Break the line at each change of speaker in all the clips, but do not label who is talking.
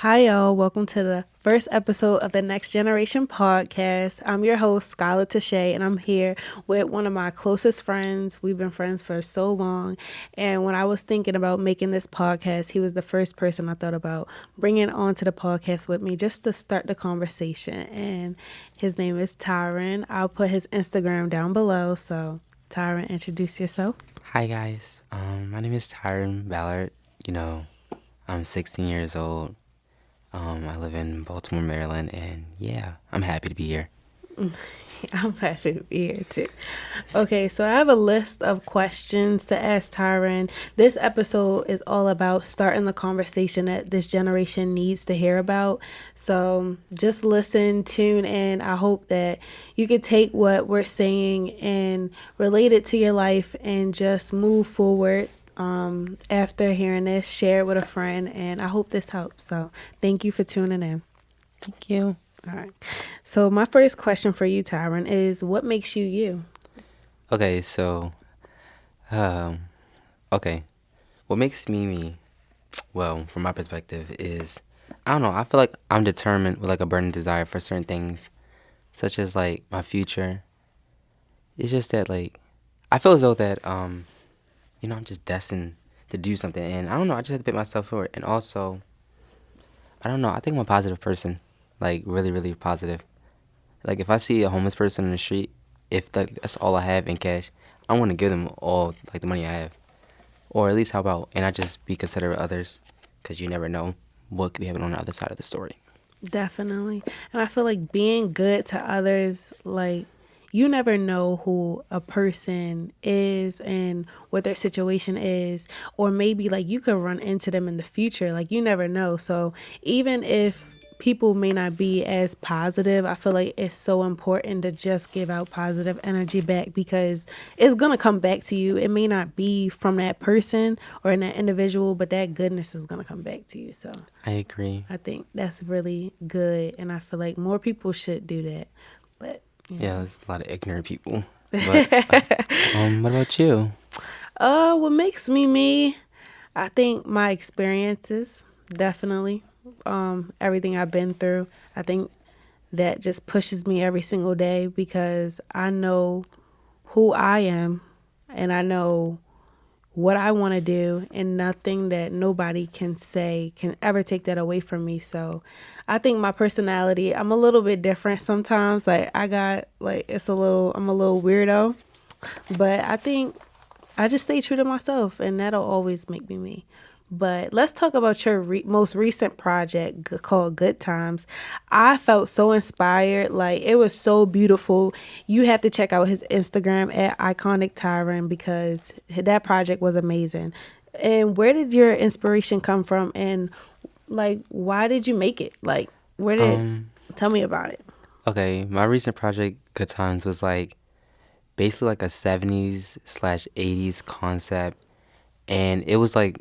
Hi, y'all. Welcome to the first episode of the Next Generation podcast. I'm your host, Skylar Tashay, and I'm here with one of my closest friends. We've been friends for so long. And when I was thinking about making this podcast, he was the first person I thought about bringing onto the podcast with me just to start the conversation. And his name is Tyron. I'll put his Instagram down below. So, Tyron, introduce yourself.
Hi guys, my name is Tyron Ballard. I'm 16 years old. I live in Baltimore, Maryland, and yeah, I'm happy to be here.
I'm happy to be here too. Okay, so I have a list of questions to ask Tyron. This episode is all about starting the conversation that this generation needs to hear about. So just listen, tune in. I hope that you can take what we're saying and relate it to your life and just move forward. After hearing this, share it with a friend, and I hope this helps. So thank you for tuning in.
Thank you.
All right. So my first question for you, Tyron, is what makes you you?
Okay, so, um, okay, what makes me me? Well, from my perspective, is I don't know. I feel like I'm determined with like a burning desire for certain things, such as like my future. It's just that like I feel as though that I'm just destined to do something, and I don't know. I just have to put myself for it, and also I don't know. I think I'm a positive person, like really, really positive. Like if I see a homeless person in the street, if like that's all I have in cash, I want to give them all like the money I have, or at least how about and I just be considerate of others, because you never know what could be happening on the other side of the story.
Definitely. And I feel like being good to others, like you never know who a person is and what their situation is. Or maybe like you could run into them in the future. Like you never know. So even if people may not be as positive, I feel like it's so important to just give out positive energy back because it's going to come back to you. It may not be from that person or in that individual, but that goodness is going to come back to you. So
I agree.
I think that's really good, and I feel like more people should do that. But
Yeah, there's a lot of ignorant people. But what about you?
what makes me me? I think my experiences definitely. Everything I've been through. I think that just pushes me every single day because I know who I am, and I know what I want to do, and nothing that nobody can say can ever take that away from me. So I think my personality, I'm a little bit different sometimes. Like I got like I'm a little weirdo, but I think I just stay true to myself, and that'll always make me me. But let's talk about your most recent project called Good Times. I felt so inspired. Like, it was so beautiful. You have to check out his Instagram at Iconic Tyron because that project was amazing. And where did your inspiration come from? And, like, why did you make it? Like, where did,
Um,
tell me about it.
okay, my recent project, Good Times, was like basically like a 70s slash 80s concept, and it was like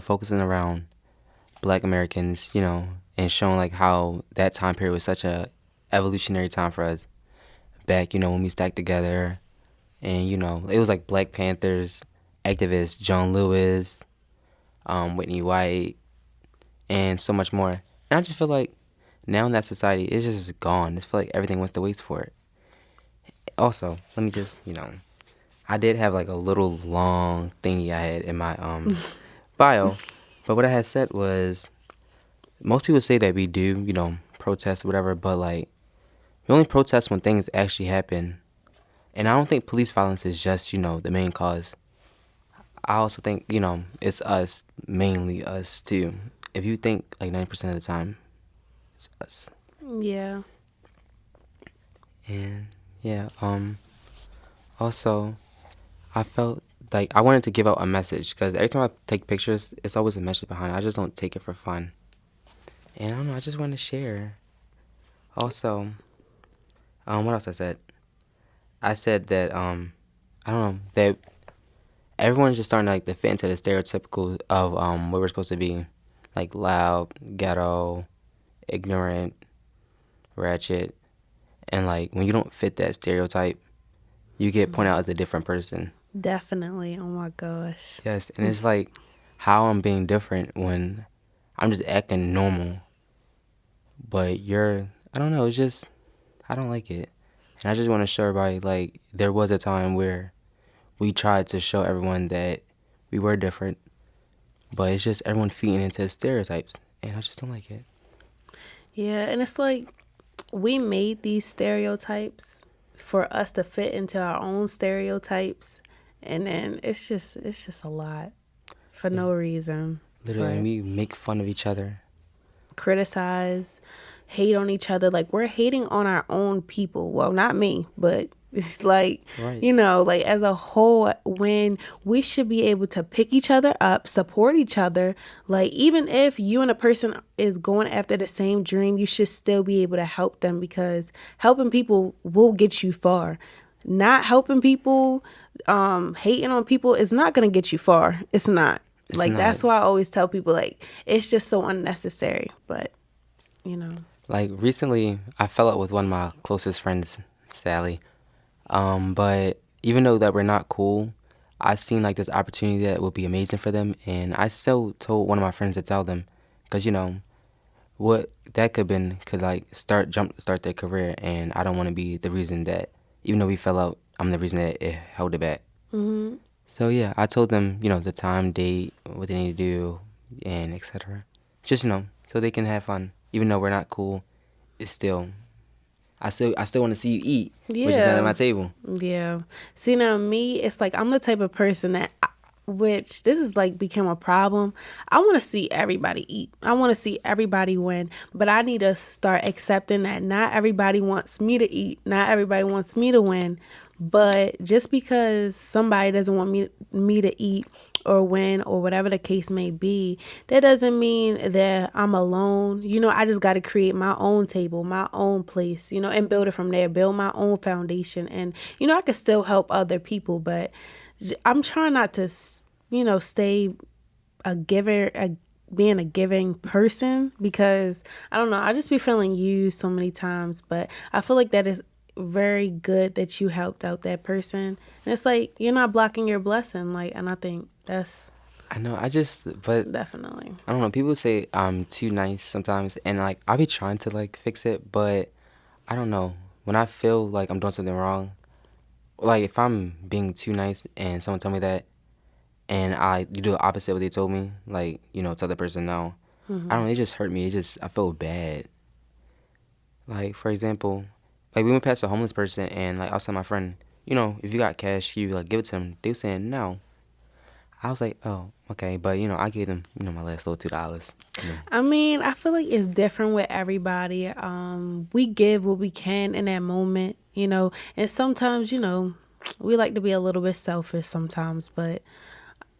focusing around Black Americans, and showing like how that time period was such a evolutionary time for us back, when we stacked together, and it was like Black Panthers activists, John Lewis, Whitney White, and so much more. And I just feel like now in that society, it's just gone. I just feel like everything went to waste for it. Also, let me just, I did have like a little long thingy I had in my bio, but what I had said was most people say that we do, protest or whatever, but like we only protest when things actually happen. And I don't think police violence is just, the main cause. I also think, it's us, mainly us too. If you think like 90% of the time, it's us.
Yeah.
And yeah, also I felt like I wanted to give out a message because every time I take pictures, it's always a message behind it. I just don't take it for fun. And I don't know, I just want to share. Also, what else I said? I said that I don't know that everyone's just starting to like to fit into the stereotypical of what we're supposed to be, like loud, ghetto, ignorant, ratchet, and like when you don't fit that stereotype, you get pointed out as a different person.
Definitely. Oh my gosh.
Yes, and it's like how I'm being different when I'm just acting normal. but I don't know, it's just, I don't like it. And I just want to show everybody, like, there was a time where we tried to show everyone that we were different, but it's just everyone feeding into stereotypes, and I just don't like it.
Yeah, and it's like we made these stereotypes for us to fit into our own stereotypes, and then it's just a lot for
Yeah,
no reason.
literally, and
But
we make fun of each other.
criticize, hate on each other. Like we're hating on our own people. Well, not me, but it's like,
Right.
like as a whole, when we should be able to pick each other up, support each other. Like even if you and a person is going after the same dream, you should still be able to help them because helping people will get you far. Not helping people, hating on people is not going to get you far. It's not.
It's
Like
not.
that's why I always tell people like it's just so unnecessary. But you know,
Like, recently, I fell out with one of my closest friends, Sally. But even though that we're not cool, I seen like this opportunity that would be amazing for them, and I still told one of my friends to tell them, cause what that could like start their career, and I don't want to be the reason that, even though we fell out, I'm the reason that it held it back. So yeah, I told them, the time, date, what they need to do, and etc. Just so they can have fun, even though we're not cool. It's still, I still want to see you eat, which is not at
yeah,
my table.
yeah. See now, me, it's like I'm the type of person that, which this is like become a problem. I want to see everybody eat. I want to see everybody win, but I need to start accepting that not everybody wants me to eat. Not everybody wants me to win. But just because somebody doesn't want me to eat or win or whatever the case may be, that doesn't mean that I'm alone. I just got to create my own table, my own place, and build it from there, build my own foundation. And, I can still help other people, but I'm trying not to, stay a giver, being a giving person because I don't know, I just be feeling used so many times, but I feel like that is very good that you helped out that person. And it's like you're not blocking your blessing, like, and I think that's
I know. But
definitely.
I don't know. People say I'm too nice sometimes, and like I be trying to like fix it, but I don't know. When I feel like I'm doing something wrong, like if I'm being too nice and someone tell me that, and you do the opposite of what they told me, like tell the person no, I don't know. It just hurt me. I feel bad. Like for example, like we went past a homeless person, and like I was telling my friend, if you got cash, you like give it to them. They were saying no. I was like, oh, okay, but I gave them, my last little $2.
I mean, I feel like it's different with everybody. We give what we can in that moment, and sometimes, we like to be a little bit selfish sometimes, but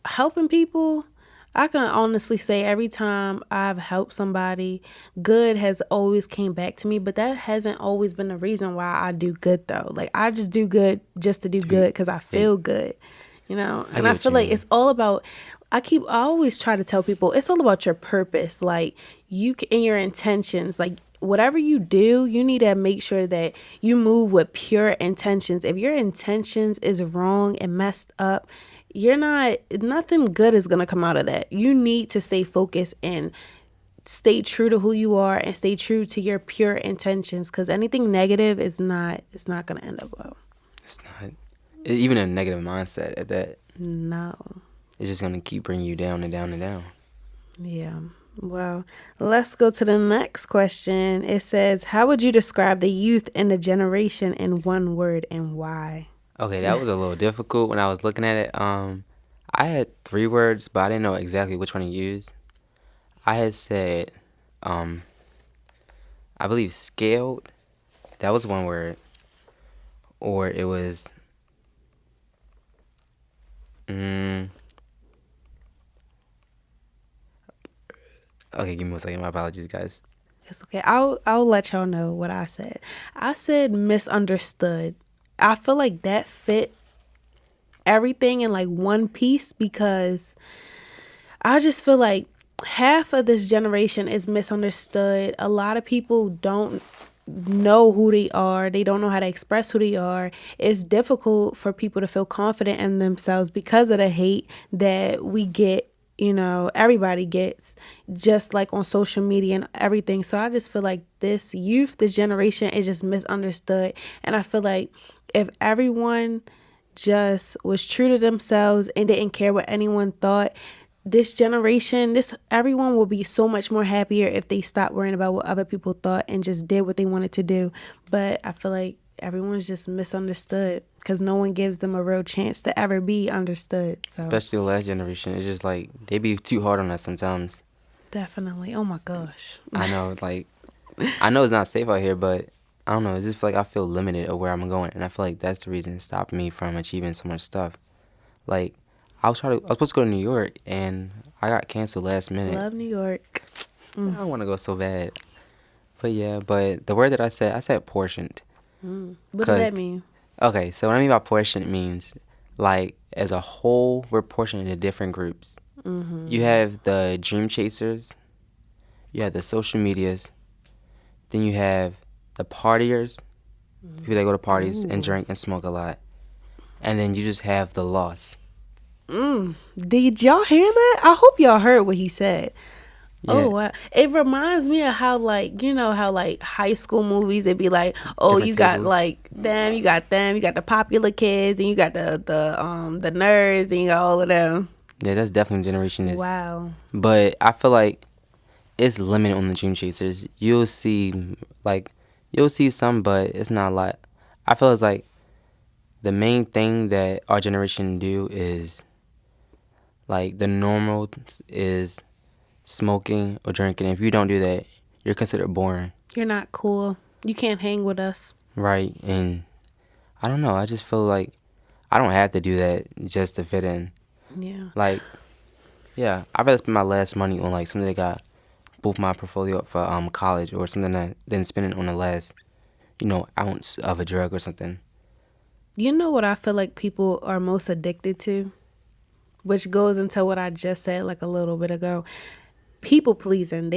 helping people, I can honestly say every time I've helped somebody, good has always came back to me, but that hasn't always been the reason why I do good though. Like I just do good just to do good because I
Yeah,
feel good,
I
and
get
I
what
feel
you
like
mean.
it's all about, I always try to tell people it's all about your purpose. Like and your intentions, like whatever you do, you need to make sure that you move with pure intentions. If your intentions is wrong and messed up, nothing good is going to come out of that. You need to stay focused and stay true to who you are and stay true to your pure intentions, because anything negative it's not going to end up well.
It's not even a negative mindset at that.
No.
It's just gonna keep bringing you down and down and down.
Yeah. Well, let's go to the next question. It says, how would you describe the youth in the generation in one word and why?
Okay, that was a little difficult when I was looking at it. I had 3 words, but I didn't know exactly which one to use. I had said, um, I believe scaled. That was one word, or it was. Mm, okay, give me 1 second. My apologies, guys.
It's okay. I'll let y'all know what I said. I said misunderstood. I feel like that fit everything in like one piece because I just feel like half of this generation is misunderstood. A lot of people don't know who they are. They don't know how to express who they are. It's difficult for people to feel confident in themselves because of the hate that we get everybody gets, just like on social media and everything. So I just feel like this youth, this generation is just misunderstood. And I feel like if everyone just was true to themselves and didn't care what anyone thought, this generation, this everyone will be so much more happier if they stopped worrying about what other people thought and just did what they wanted to do. But I feel like everyone's just misunderstood because no one gives them a real chance to ever be understood. So
Especially the last generation. It's just like they be too hard on us sometimes.
definitely. Oh my gosh.
I know, like, I know it's not safe out here, but I don't know. I just feel like I feel limited of where I'm going, and I feel like that's the reason it's stopping me from achieving so much stuff. Like, I was supposed to go to New York, and I got canceled last minute.
Love New York.
I don't want to go so bad. But yeah, but the word that I said portioned.
What does that mean?
Okay, so what I mean by portion means like as a whole, we're portioned into different groups. You have the dream chasers, you have the social medias, then you have the partiers, people that go to parties and drink and smoke a lot, and then you just have the lost.
Did y'all hear that? I hope y'all heard what he said.
Yeah.
Oh wow. It reminds me of how how high school movies it'd be like, oh,
Different
you got
tables.
like them, you got the popular kids, and you got the nerds, and you got all of them.
Yeah, that's definitely generation is.
Wow.
But I feel like it's limited on the dream chasers. You'll see some, but it's not a lot. I feel it's like the main thing that our generation do is like the normal is smoking or drinking. If you don't do that, you're considered boring,
You're not cool. You can't hang with us.
right? And I don't know. I just feel like I don't have to do that just to fit in.
Yeah.
Like, yeah, I'd rather spend my last money on like something that got both my portfolio up for college or something that than spend it on the last, ounce of a drug or something.
You know what I feel like people are most addicted to? Which goes into what I just said like a little bit ago. People pleasing.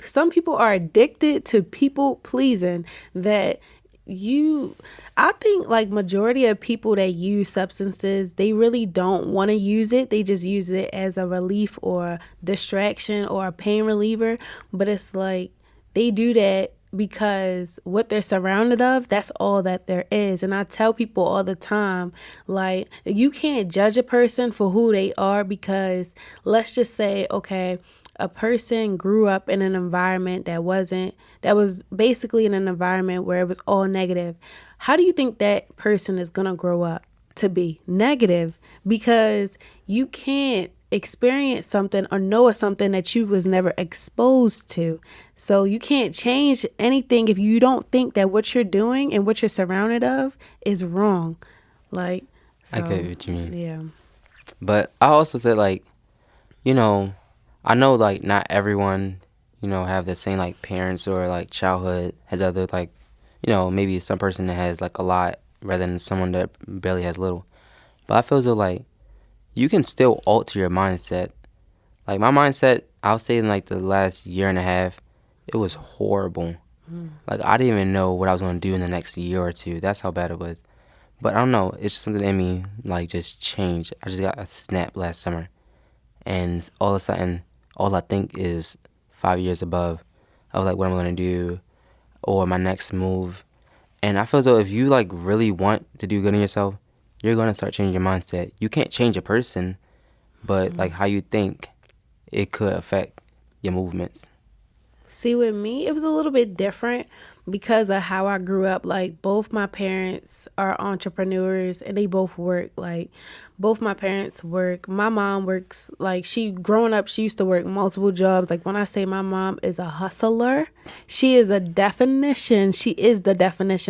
Some people are addicted to people pleasing that I think like majority of people that use substances, they really don't want to use it. They just use it as a relief or distraction or a pain reliever. But it's like they do that because what they're surrounded of, that's all that there is. And I tell people all the time, like, you can't judge a person for who they are because let's just say, okay, a person grew up in an environment that was basically in an environment where it was all negative. How do you think that person is going to grow up to be negative? Because you can't experience something or know something that you was never exposed to. So you can't change anything if you don't think that what you're doing and what you're surrounded of is wrong. Like, so,
I get what you mean.
yeah.
But I also said like, you know, I know like not everyone, have the same like parents or like childhood has other like, maybe some person that has like a lot rather than someone that barely has little. But I feel as though like you can still alter your mindset. Like my mindset, I'll say in like the last year and a half, it was horrible. Like I didn't even know what I was gonna do in the next year or two. That's how bad it was. But I don't know. It's just something in me like just changed. I just got a snap last summer, and all of a sudden, all I think is 5 years above of like what I'm gonna do or my next move. And I feel as though if you like really want to do good in yourself, you're gonna start changing your mindset. You can't change a person, but like how you think, it could affect your movements.
See, with me, it was a little bit different because of how I grew up. Like, both my parents are entrepreneurs and they both work. Like, both my parents work. My mom works, like, growing up, she used to work multiple jobs. Like, when I say my mom is a hustler, she is the definition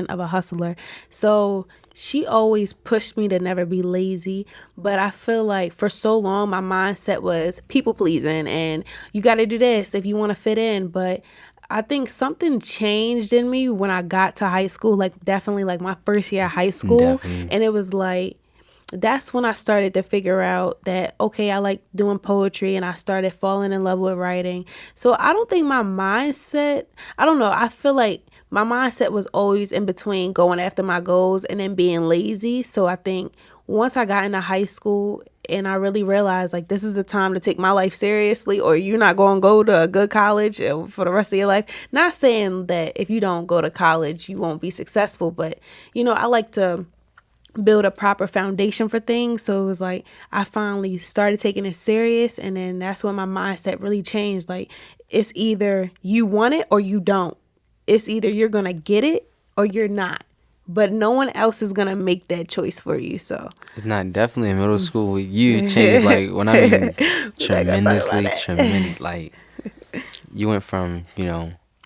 of a hustler. So, she always pushed me to never be lazy, but I feel like for so long my mindset was people pleasing and you got to do this if you want to fit in. But I think something changed in me when I got to high school, like definitely like my first year of high school.
Definitely.
And it was like, that's when I started to figure out that, okay, I like doing poetry and I started falling in love with writing. So I don't think I don't know. I feel like my mindset was always in between going after my goals and then being lazy. So I think once I got into high school, and I really realized like this is the time to take my life seriously, or you're not going to go to a good college for the rest of your life. Not saying that if you don't go to college you won't be successful, but I like to build a proper foundation for things. So it was like I finally started taking it serious, and then that's when my mindset really changed. Like, it's either you want it or you don't. It's either you're gonna get it or you're not, but no one else is gonna make that choice for you. So
It's not definitely in middle school. You changed, like, when I mean tremendous, like, you went from,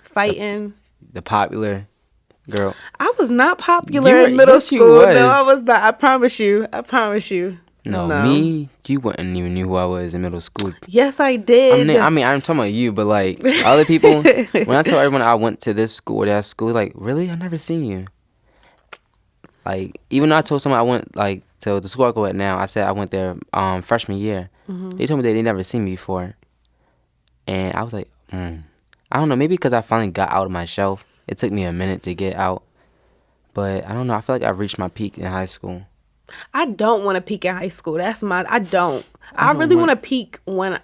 fighting.
the popular girl.
I was not popular
You were-
in middle
yes, you
school.
was.
No, I was not. I promise you. I promise you.
No, me, you wouldn't even knew who I was in middle school.
Yes, I did.
I'm talking about you, but like other people, when I tell everyone I went to this school or that school, like, really? I never seen you. Like, even though I told someone I went like to the school I go at now, I said I went there freshman year. They told me they never seen me before, and I was like, I don't know, maybe because I finally got out of my shell. It took me a minute to get out, but I don't know. I feel like I've reached my peak in high school.
I don't want to peak in high school. I don't. I really want to peak when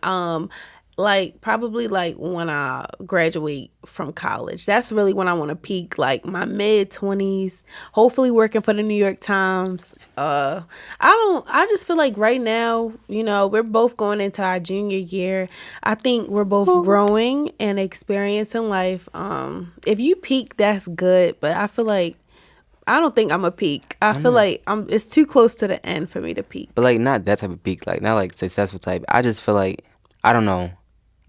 probably like when I graduate from college. That's really when I want to peak, like my mid-20s, hopefully working for the New York Times. I just feel like right now, we're both going into our junior year. I think we're both growing and experiencing life. If you peak, that's good, but I feel like I don't think I'm a peak. I feel like it's too close to the end for me to peak.
But like not that type of peak, like not like successful type. I just feel like, I don't know,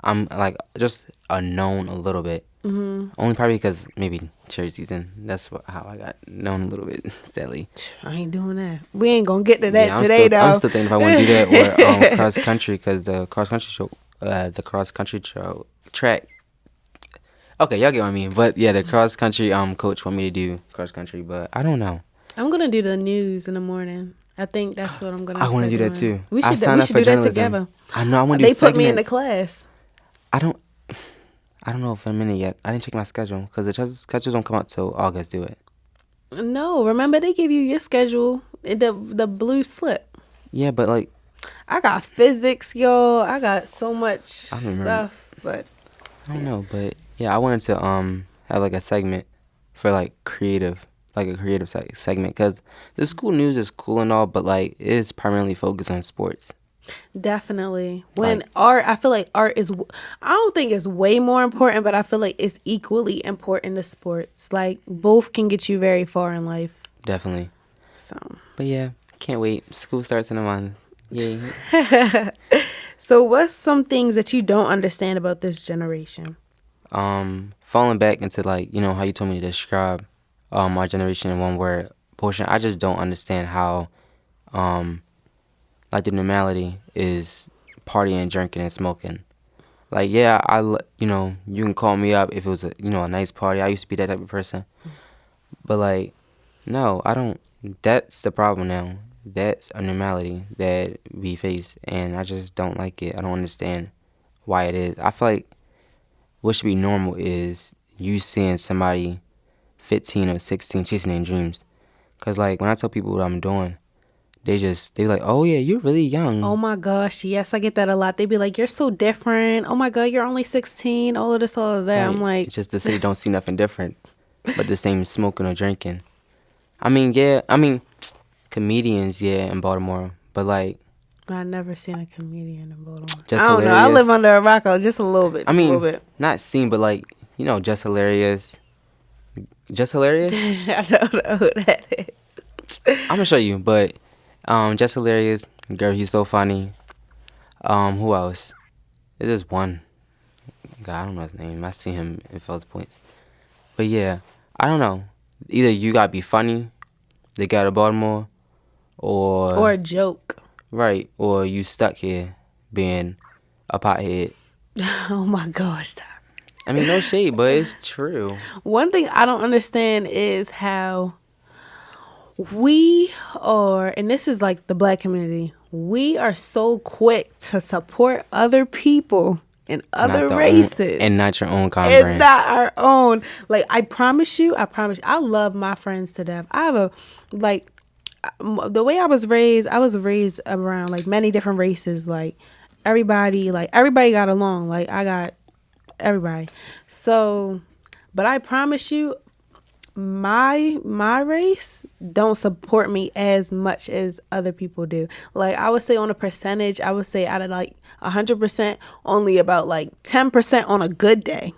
I'm like just known a little bit. Only probably because maybe cherry season. That's how I got known a little bit. Sadly,
I ain't doing that. We ain't gonna get to that
I'm
today, though.
I'm still thinking if I want to do that or cross country, because the cross country track. Okay, y'all get what I mean. But yeah, the cross country coach want me to do cross country, but I don't know.
I'm gonna do the news in the morning. I think that's what I'm gonna.
I want to do that
doing.
too.
We
I
should
signed up
do
for
that
journalism.
together.
I know. I want to do
They put me in the
segments.
class.
I don't know if I'm in it yet. I didn't check my schedule because the schedules don't come out till August. Do it.
No, remember they give you your schedule, the blue slip.
Yeah, but like
I got physics, yo. I got so much
I don't remember.
stuff, but
I don't know. But yeah, I wanted to have like a segment for like a creative segment, because the school news is cool and all, but like it is primarily focused on sports.
definitely. When
Like-
art, I feel like art is, I don't think it's way more important, but I feel like it's equally important to sports. Like, both can get you very far in life.
Definitely.
So,
But yeah, can't wait. School starts in a month. Yay.
so what's some things that you don't understand about this generation?
Falling back into like, how you told me to describe our generation in one word portion, I just don't understand how like the normality is partying, drinking, and smoking. Like, yeah, you can call me up if it was a nice party. I used to be that type of person. But like, no, I don't. That's the problem now. That's a normality that we face, and I just don't like it. I don't understand why it is. I feel like what should be normal is you seeing somebody 15 or 16 chasing their dreams. Cause like when I tell people what I'm doing, they be like, oh yeah, you're really young.
Oh my gosh, yes, I get that a lot. They be like, you're so different. Oh my God, you're only 16. All of this, all of that.
Right.
I'm like,
It's just the city don't see nothing different, but the same smoking or drinking. I mean, comedians, yeah, in Baltimore, but like,
I never seen a comedian in Baltimore.
Just
I don't know. I
hilarious.
live under a rock, just a little bit.
I
Just a
mean,
little bit.
not seen, but like, just hilarious. Just hilarious.
I don't know who that is.
I'm gonna show you, but just hilarious. Girl, he's so funny. Who else? There's just one guy. I don't know his name. I see him in Fells Points. But yeah, I don't know. Either you gotta be funny, they got to Baltimore,
Or a joke.
right, or you stuck here being a pothead.
Oh my gosh.
I mean, no shade, but it's true.
One thing I don't understand is how we are, and this is like the Black community, we are so quick to support other people and other
Not the
races.
and not your own common
And
brand.
not our own. Like, I promise you, I love my friends to death. I have the way I was raised around like many different races. Like everybody got along. Like I got everybody. So, but I promise you, my race don't support me as much as other people do. Like I would say on a percentage, I would say out of like 100%, only about like 10% on a good day.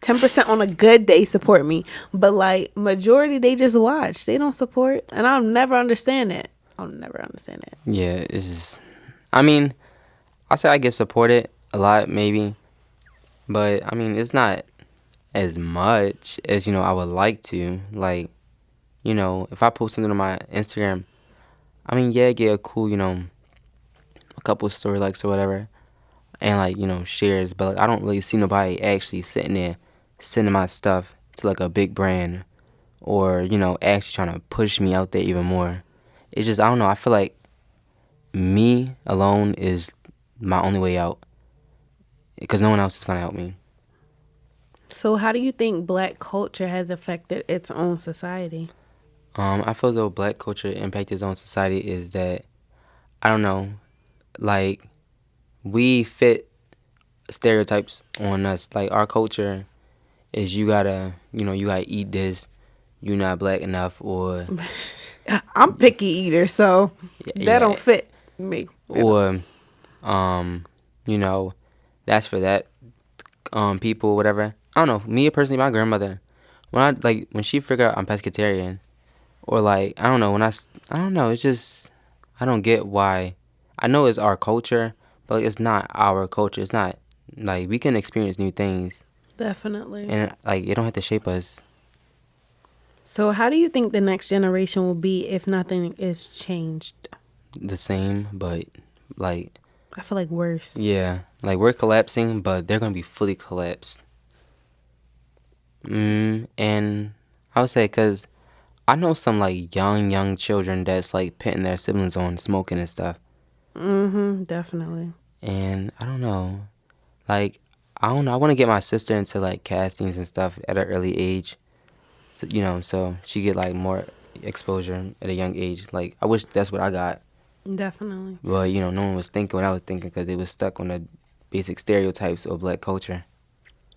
10% on a good day support me, but like majority they just watch. They don't support, and I'll never understand it. I'll never understand it.
Yeah, it's just. I mean, I say I get supported a lot, maybe, but I mean, it's not as much as I would like to. Like, if I post something on my Instagram, I mean, yeah, get a cool, a couple story likes or whatever, and like shares, but like I don't really see nobody actually sitting there sending my stuff to like a big brand or actually trying to push me out there even more. It's just I don't know. I feel like me alone is my only way out because no one else is gonna help me.
So how do you think black culture has affected its own society?
I feel though black culture impacted on society is that I don't know, like we fit stereotypes on us. Like our culture is you gotta eat this, you're not black enough, or
I'm picky eater, so that
yeah,
don't fit me.
or you know, that's for that people, whatever. I don't know. Me personally, my grandmother, when she figured out I'm pescatarian, or like I don't know. It's just I don't get why. I know it's our culture, but like, it's not our culture. It's not like we can experience new things,
Definitely.
and like it don't have to shape us
So how do you think the next generation will be if nothing is changed?
the same. But like
I feel like worse.
yeah, like we're collapsing, but they're gonna be fully collapsed. And I would say because I know some like young children that's like pitting their siblings on smoking and stuff.
Mm-hmm. Definitely.
And I don't know. Like I don't know. I want to get my sister into like castings and stuff at an early age. So, so she get like more exposure at a young age. Like I wish that's what I got.
Definitely.
But no one was thinking what I was thinking because they was stuck on the basic stereotypes of black culture.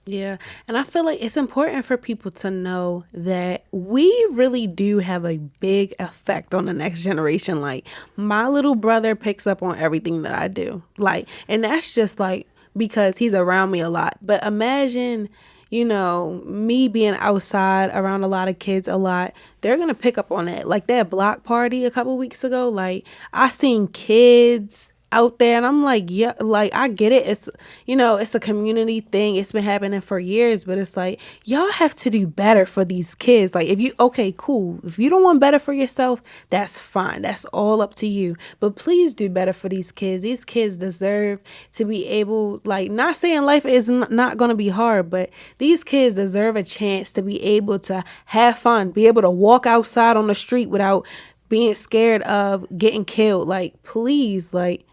Yeah. And I feel like it's important for people to know that we really do have a big effect on the next generation. Like, my little brother picks up on everything that I do. Like, and that's just like because he's around me a lot. But imagine, me being outside around a lot of kids a lot, they're going to pick up on that. Like that block party a couple weeks ago, like, I seen kids out there and I'm like, yeah, like I get it. It's a community thing. It's been happening for years, but it's like y'all have to do better for these kids. Like okay, cool. If you don't want better for yourself, that's fine. That's all up to you. But please do better for these kids. These kids deserve to be able, like, not saying life is not going to be hard, but these kids deserve a chance to be able to have fun, be able to walk outside on the street without being scared of getting killed. Like, please, like,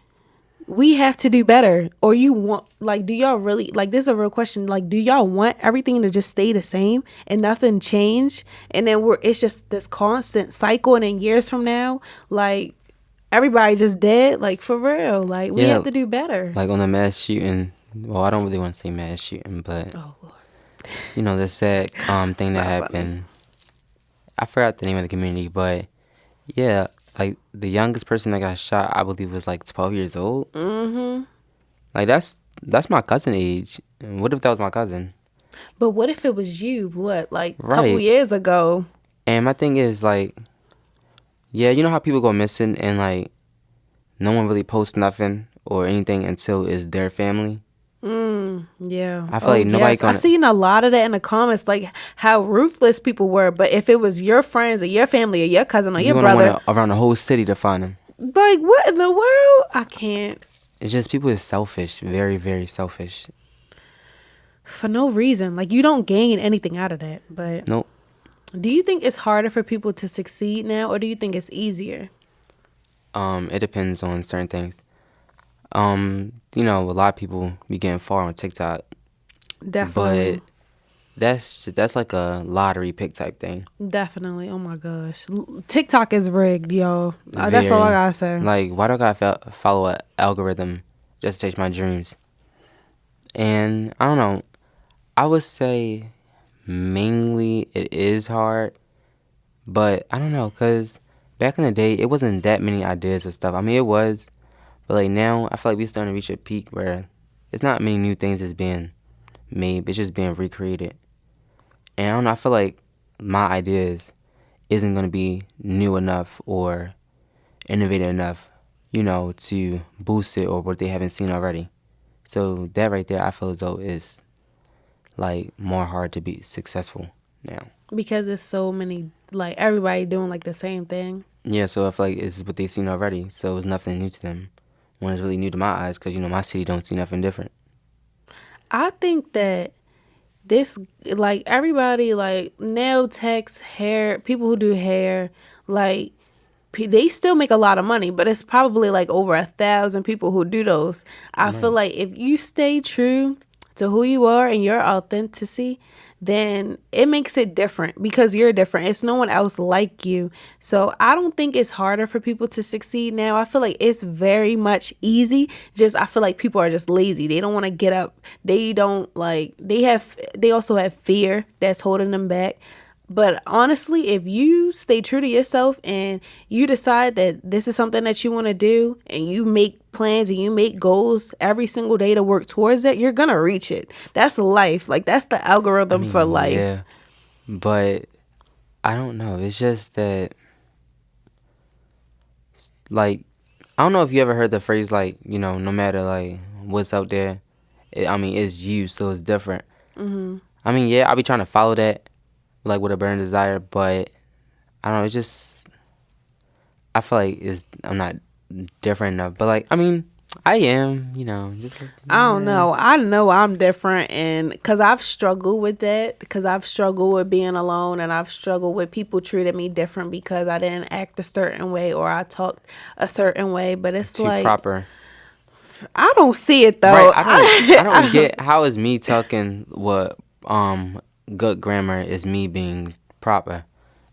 we have to do better. Or you want, like, do y'all really, like, this is a real question, like, do y'all want everything to just stay the same and nothing change, and then it's just this constant cycle, and then years from now, like, everybody just dead? Like, for real, like, we
Yeah,
have to do better.
like on the mass shooting. Well, I don't really want to say mass shooting, but
Oh Lord,
the sad
it's
thing that
not funny.
happened. I forgot the name of the community, but yeah, like the youngest person that got shot, I believe, was like 12 years old.
Mm-hmm.
Like that's my cousin age. And what if that was my cousin?
But what if it was you, what, like a couple
Right.
years ago?
And my thing is like, yeah, you know how people go missing and like no one really posts nothing or anything until it's their family.
Yeah.
I feel
Oh
like nobody
yes, I
gonna
seen a lot of that in the comments, like how ruthless people were. But if it was your friends or your family or your cousin or
you're
your
gonna want
brother,
to around the whole city to find them.
like, what in the world? I can't.
It's just people is selfish, very very selfish.
For no reason. Like, you don't gain anything out of that. But
Nope.
do you think it's harder for people to succeed now, or do you think it's easier?
It depends on certain things. A lot of people be getting far on TikTok, but
Definitely.
that's like a lottery pick type thing.
Definitely. Oh my gosh. TikTok is rigged, yo. That's all I
Very.
gotta say.
Like, why do I gotta follow an algorithm just to chase my dreams? And I don't know. I would say mainly it is hard, but I don't know, cause back in the day it wasn't that many ideas and stuff. I mean, it was, but like now I feel like we're starting to reach a peak where it's not many new things that's being made, it's just being recreated. And I don't know. I feel like my ideas isn't gonna be new enough or innovative enough, to boost it or what they haven't seen already. So that right there, I feel as though is like more hard to be successful now.
Because it's so many, like, everybody doing, like, the same thing.
Yeah, so I feel like it's what they've seen already, so it's nothing new to them. When it's really new to my eyes, because my city don't see nothing different.
I think that this, like, everybody, like, nail techs, hair, people who do hair, like, they still make a lot of money, but it's probably like over 1,000 people who do those. I feel
Right.
like if you stay true to who you are and your authenticity, then it makes it different because you're different. It's no one else like you. So I don't think it's harder for people to succeed now. I feel like it's very much easy. Just I feel like people are just lazy. They don't want to get up. They don't like they also have fear that's holding them back. But honestly, if you stay true to yourself and you decide that this is something that you want to do and you make plans and you make goals every single day to work towards it, you're going to reach it. That's life. Like, that's the
I
algorithm for
mean,
life.
yeah, but I don't know. It's just that, like, I don't know if you ever heard the phrase, like, no matter, like, what's out there, I mean, it's you, so it's different. I mean, yeah, I'll be trying to follow that, like, with a burning desire, but I don't know, it's just, I feel like I'm not different enough. But, like, I mean, I am, just, like,
I don't
yeah.
know. I know I'm different, and because I've struggled with that, because I've struggled with being alone, and I've struggled with people treating me different because I didn't act a certain way or I talked a certain way. But it's
Too
like,
proper.
I don't see it
Right,
though.
I don't get how is me talking what good grammar is me being proper.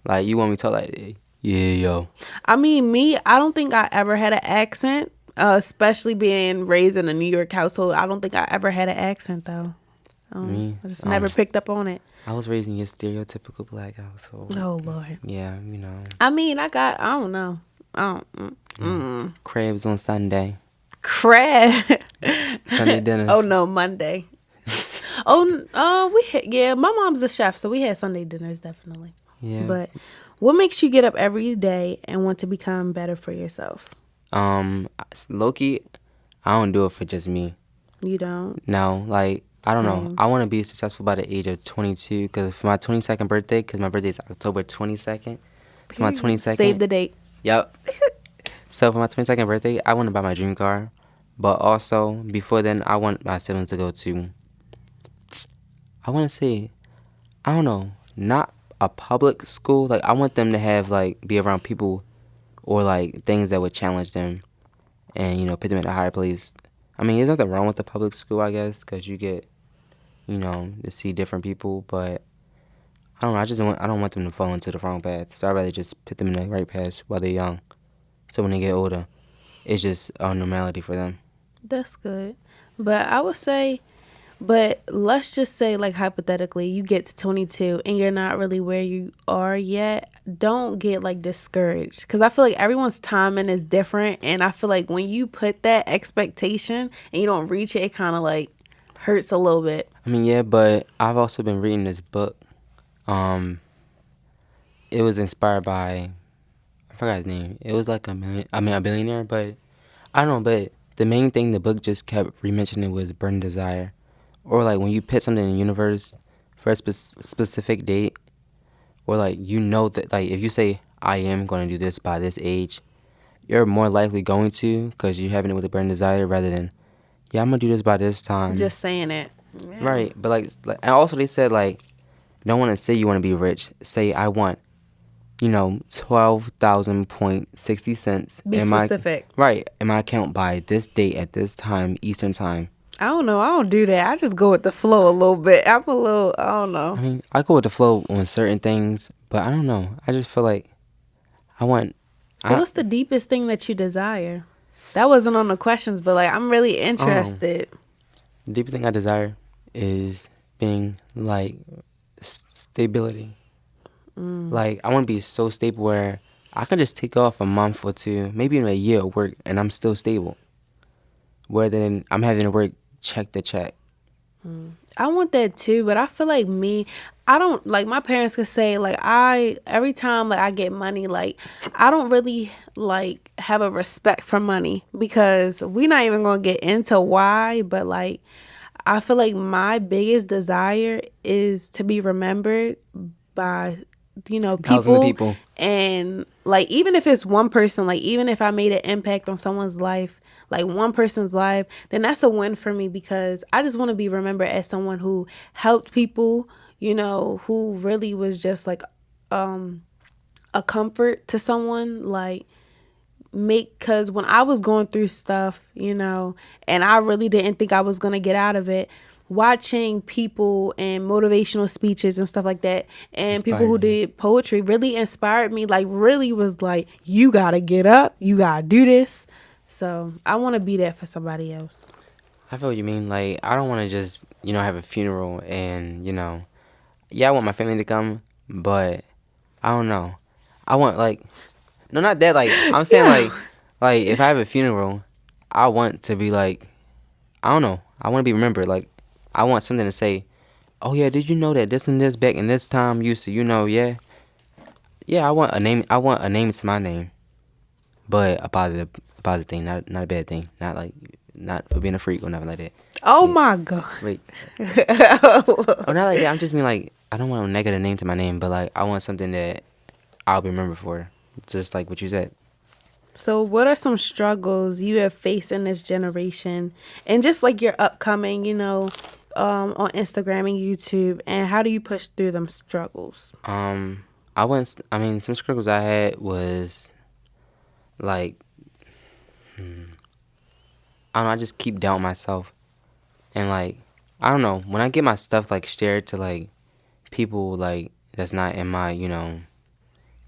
Like you want me to talk like yeah, yo.
I mean, me, I don't think I ever had an accent, especially being raised in a New York household. I don't think I ever had an accent though.
Me
I just never picked up on it.
I was raised in your stereotypical black household.
Oh Lord.
Yeah,
I mean, I don't know. I don't.
crabs on Sunday,
Crab.
Sunday dinners.
Oh no, Monday. Yeah. My mom's a chef, so we had Sunday dinners definitely.
Yeah.
But what makes you get up every day and want to become better for yourself?
Loki, I don't do it for just me.
You don't.
No, like I don't know.
Same.
I want to be successful by the age of 22 because for my 22nd birthday, because my birthday is October 22nd. So my 22nd.
Save the date.
Yep. So for my 22nd birthday, I want to buy my dream car, but also before then, I want my siblings to go to. I want to say, I don't know, not a public school. Like I want them to have like be around people or like things that would challenge them, and put them in a higher place. I mean, there's nothing wrong with the public school, I guess, because you get, to see different people. But I don't know. I don't want them to fall into the wrong path. So I'd rather just put them in the right path while they're young. So when they get older, it's just a normality for them.
That's good. But I would say, but let's just say, like, hypothetically, you get to 22 and you're not really where you are yet. Don't get, like, discouraged. Because I feel like everyone's timing is different. And I feel like when you put that expectation and you don't reach it, it kind of, like, hurts a little bit.
I mean, yeah, but I've also been reading this book. It was inspired by, I forgot his name. It was like a billionaire, but I don't know. But the main thing the book just kept re-mentioning was burning desire. Or like when you put something in the universe for a specific date, or like that like if you say I am going to do this by this age, you're more likely going to because you're having it with a burning desire rather than I'm gonna do this by this time.
Just saying it. Yeah.
Right, but like and also they said like don't want to say you want to be rich. Say I want 12,000.60 cents
Be specific.
in my account by this date at this time Eastern time.
I don't know. I don't do that. I just go with the flow a little bit. I'm a little, I don't
I
know.
mean, I go with the flow on certain things, but I don't know. I just feel like I want.
So,
I
what's the deepest thing that you desire? That wasn't on the questions, but like, I'm really
um
interested.
the deeper thing I desire is being like stability. Like I want to be so stable where I can just take off a month or two, maybe even a year of work, and I'm still stable. Rather than I'm having to work check to check.
I want that too, but I feel like me, I don't like my parents could say like every time like I get money, like I don't really like have a respect for money because we not even gonna get into why, but like I feel like my biggest desire is to be remembered by
Thousands of
people,
people.
and like even if it's one person, like even if I made an impact on someone's life, like one person's life, then that's a win for me because I just want to be remembered as someone who helped people, who really was just like a comfort to someone, like make because when I was going through stuff, and I really didn't think I was gonna get out of it. Watching people and motivational speeches and stuff like that, and people
Inspired
who
me.
did poetry really inspired me. Like, really was like, you gotta get up, you gotta do this. So I want to be that for somebody else.
I feel what you mean. Like I don't want to just have a funeral and yeah, I want my family to come, but I don't know. I want like no, not that. Like I'm saying
Yeah.
like if I have a funeral, I want to be like I don't know. I want to be remembered. Like I want something to say. Oh yeah, did you know that this and this back in this time used to yeah yeah. I want a name. I want a name to my name, but a positive thing, not a bad thing. Not for being a freak or nothing like that.
Oh
Wait,
my god.
wait. Oh, not like that. I'm just mean like I don't want a negative name to my name, but like I want something that I'll be remembered for. Just like what you said.
So, what are some struggles you have faced in this generation, and just like your upcoming, on Instagram and YouTube, and how do you push through them struggles?
I went. I mean, some struggles I had was like I don't know. I just keep doubting myself, and like I don't know. When I get my stuff like shared to like people like that's not in my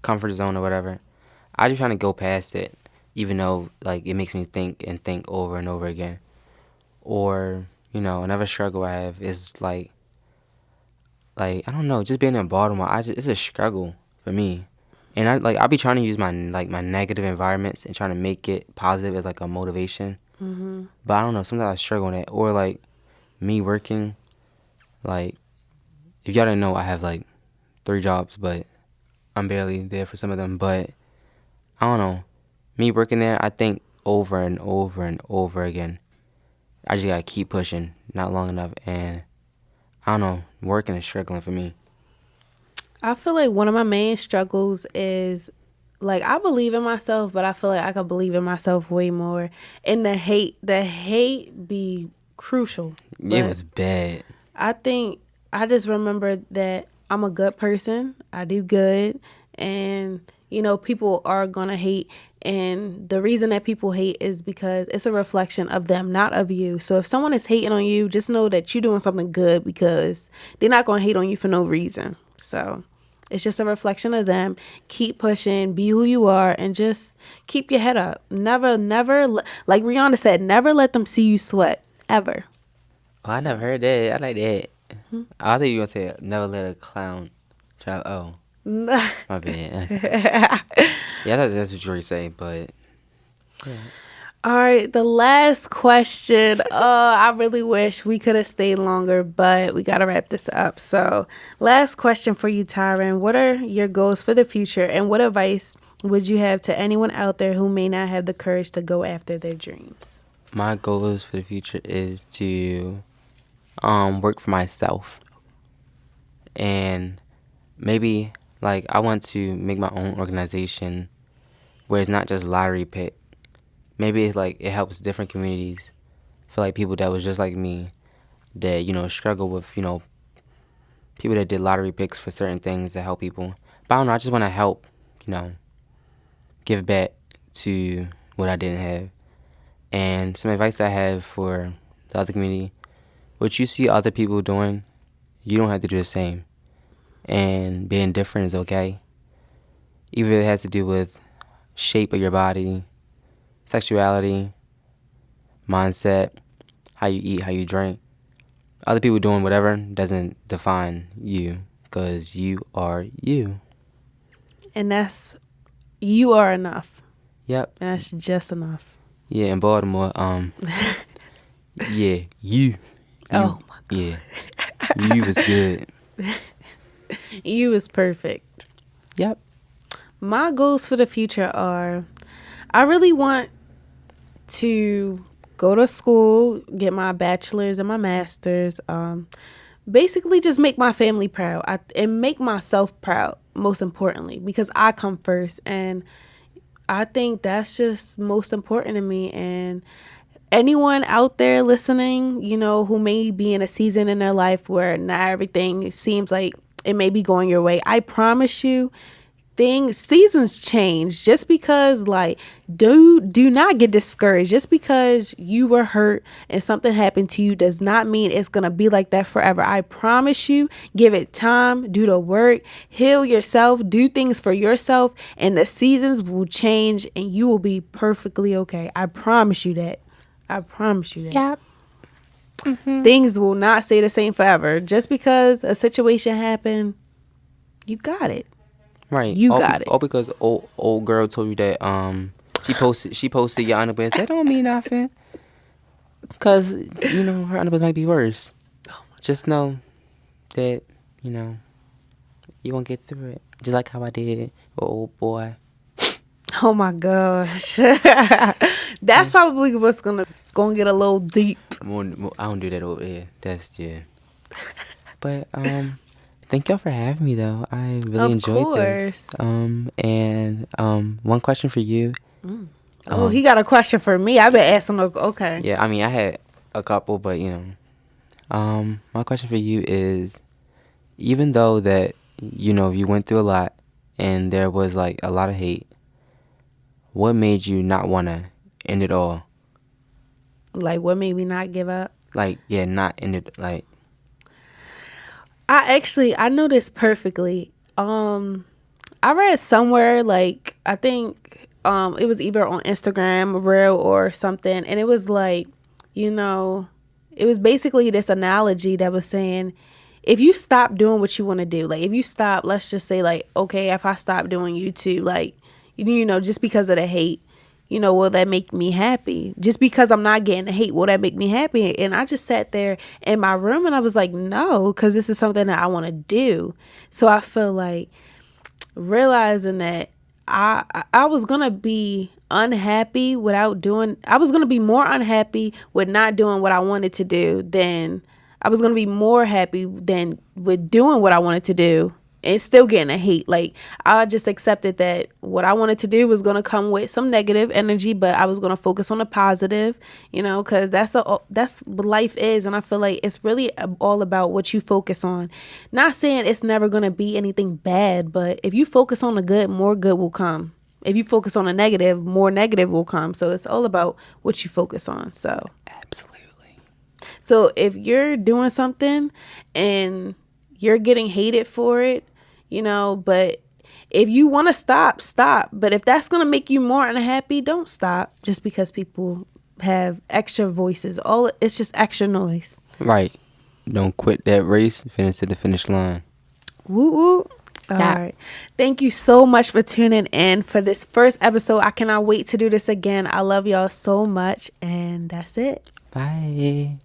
comfort zone or whatever, I just trying to go past it, even though like it makes me think and think over and over again. Or another struggle I have is like I don't know, just being in Baltimore. It's a struggle for me, and I be trying to use my negative environments and trying to make it positive as like a motivation. But I don't know. Sometimes I struggle with that. Or like me working, like if y'all didn't know, I have like 3 jobs, but I'm barely there for some of them. But I don't know. Me working there, I think over and over and over again. I just gotta keep pushing, not long enough, and I don't know. Working is struggling for me.
I feel like one of my main struggles is like I believe in myself, but I feel like I could believe in myself way more. And the hate be crucial.
It
But
was bad.
I think I just remember that I'm a good person. I do good. And, people are going to hate. And the reason that people hate is because it's a reflection of them, not of you. So if someone is hating on you, just know that you're doing something good because they're not going to hate on you for no reason. So it's just a reflection of them. Keep pushing, be who you are, and just keep your head up. Never, like Rihanna said, never let them see you sweat, ever.
Oh, I never heard that. I like that. I thought you were gonna say never let a clown try. Oh, my bad. Yeah, I thought that's what you were saying, but
All right, the last question. I really wish we could have stayed longer, but we got to wrap this up. So, last question for you, Tyron. What are your goals for the future, and what advice would you have to anyone out there who may not have the courage to go after their dreams?
my goals for the future is to work for myself and maybe like I want to make my own organization where it's not just lottery pick. Maybe it's like it helps different communities. For like people that was just like me that struggle with people that did lottery picks for certain things to help people. But I don't know. I just want to help. You know, give back to what I didn't have. And some advice I have for the other community, what you see other people doing, you don't have to do the same. And being different is okay. Even if it has to do with shape of your body, sexuality, mindset, how you eat, how you drink. Other people doing whatever doesn't define you, because you are you.
And you are enough.
Yep.
And that's just enough.
Yeah, in Baltimore, yeah, you.
Oh my God.
Yeah, you was good.
You is perfect.
Yep.
My goals for the future are, I really want to go to school, get my bachelor's and my master's, basically just make my family proud and make myself proud, most importantly, because I come first. And I think that's just most important to me. And anyone out there listening, who may be in a season in their life where not everything seems like it may be going your way, I promise you, seasons change. Just because, like, do not get discouraged. Just because you were hurt and something happened to you does not mean it's gonna be like that forever. I promise you, give it time, do the work, heal yourself, do things for yourself, and the seasons will change and you will be perfectly okay. I promise you that.
Yep. Mm-hmm.
Things will not stay the same forever. Just because a situation happened, you got it.
Right.
You got it.
All because old girl told you that she posted your underwear. That don't mean nothing. Cause her underwear might be worse. Just know that you gonna get through it. Just like how I did with old boy.
Oh my gosh. That's probably it's gonna get a little deep.
More, I don't do that over there. That's But thank y'all for having me though. I really enjoyed this. And one question for you.
He got a question for me. I've been asking. Okay.
Yeah, I mean I had a couple, but my question for you is, even though that you went through a lot and there was like a lot of hate, what made you not want to end it all?
Like, what made me not give up?
Like, yeah, not end it. Like,
I know this perfectly. I read somewhere, like, I think it was either on Instagram Reel or something, and it was like, it was basically this analogy that was saying, if you stop doing what you want to do, like if you stop, let's just say, like, okay, if I stop doing YouTube, like, just because of the hate, will that make me happy? Just because I'm not getting the hate, will that make me happy? And I just sat there in my room and I was like, no, because this is something that I want to do. So I feel like realizing that I was going to be unhappy I was going to be more unhappy with not doing what I wanted to do than I was going to be more happy than with doing what I wanted to do and still getting a hate. Like, I just accepted that what I wanted to do was going to come with some negative energy, but I was going to focus on the positive, because that's what life is. And I feel like it's really all about what you focus on. Not saying it's never going to be anything bad, but if you focus on the good, more good will come. If you focus on the negative, more negative will come. So it's all about what you focus on. So
absolutely.
So if you're doing something and you're getting hated for it, but if you want to stop. But if that's going to make you more unhappy, don't stop just because people have extra voices. It's just extra noise.
Right. Don't quit that race. Finish to the finish line.
Woo woo. All right. Thank you so much for tuning in for this first episode. I cannot wait to do this again. I love y'all so much. And that's it.
Bye.